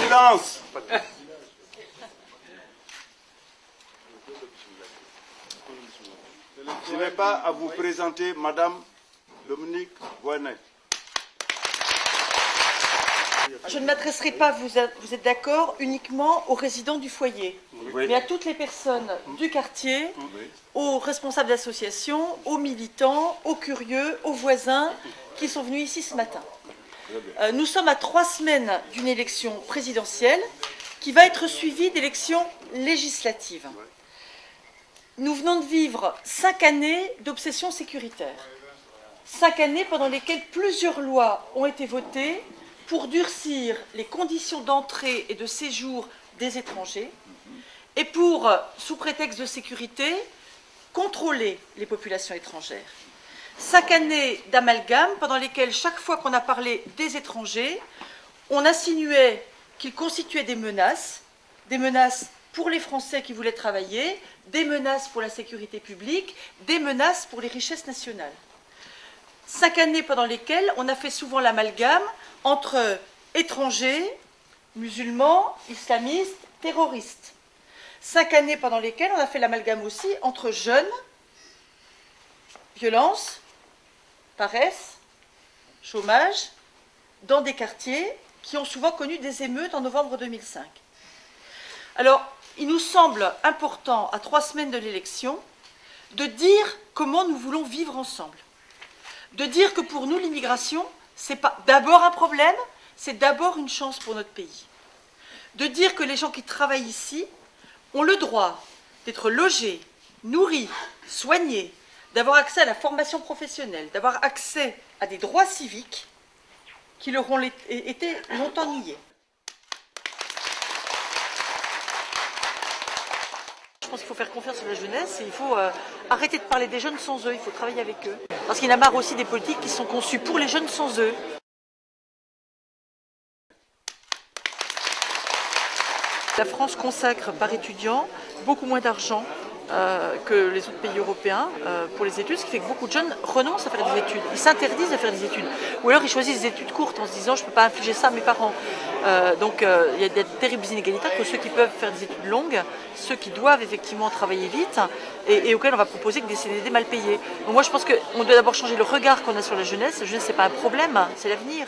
Silence. Je n'ai pas à vous présenter Madame Dominique Voynet. Je ne m'adresserai pas, vous êtes d'accord, uniquement aux résidents du foyer, Oui. mais à toutes les personnes du quartier, aux responsables d'associations, aux militants, aux curieux, aux voisins qui sont venus ici ce matin. Nous sommes à 3 semaines d'une élection présidentielle qui va être suivie d'élections législatives. Nous venons de vivre 5 années d'obsession sécuritaire. 5 années pendant lesquelles plusieurs lois ont été votées pour durcir les conditions d'entrée et de séjour des étrangers et pour, sous prétexte de sécurité, contrôler les populations étrangères. 5 années d'amalgame pendant lesquelles, chaque fois qu'on a parlé des étrangers, on insinuait qu'ils constituaient des menaces pour les Français qui voulaient travailler, des menaces pour la sécurité publique, des menaces pour les richesses nationales. 5 années pendant lesquelles on a fait souvent l'amalgame entre étrangers, musulmans, islamistes, terroristes. 5 années pendant lesquelles on a fait l'amalgame aussi entre jeunes, violence, paresse, chômage, dans des quartiers qui ont souvent connu des émeutes en novembre 2005. Alors, il nous semble important, à 3 semaines de l'élection, de dire comment nous voulons vivre ensemble. De dire que pour nous, l'immigration, ce n'est pas d'abord un problème, c'est d'abord une chance pour notre pays. De dire que les gens qui travaillent ici ont le droit d'être logés, nourris, soignés, d'avoir accès à la formation professionnelle, d'avoir accès à des droits civiques qui leur ont été longtemps niés. Je pense qu'il faut faire confiance à la jeunesse et il faut arrêter de parler des jeunes sans eux, il faut travailler avec eux. Parce qu'il y en a marre aussi des politiques qui sont conçues pour les jeunes sans eux. La France consacre par étudiant beaucoup moins d'argent que les autres pays européens pour les études, ce qui fait que beaucoup de jeunes renoncent à faire des études. Ils s'interdisent de faire des études. Ou alors ils choisissent des études courtes en se disant je ne peux pas infliger ça à mes parents. Donc il y a des terribles inégalités entre ceux qui peuvent faire des études longues, ceux qui doivent effectivement travailler vite et auxquels on va proposer que des CDD mal payés. Donc moi je pense qu'on doit d'abord changer le regard qu'on a sur la jeunesse. La jeunesse, ce n'est pas un problème, c'est l'avenir.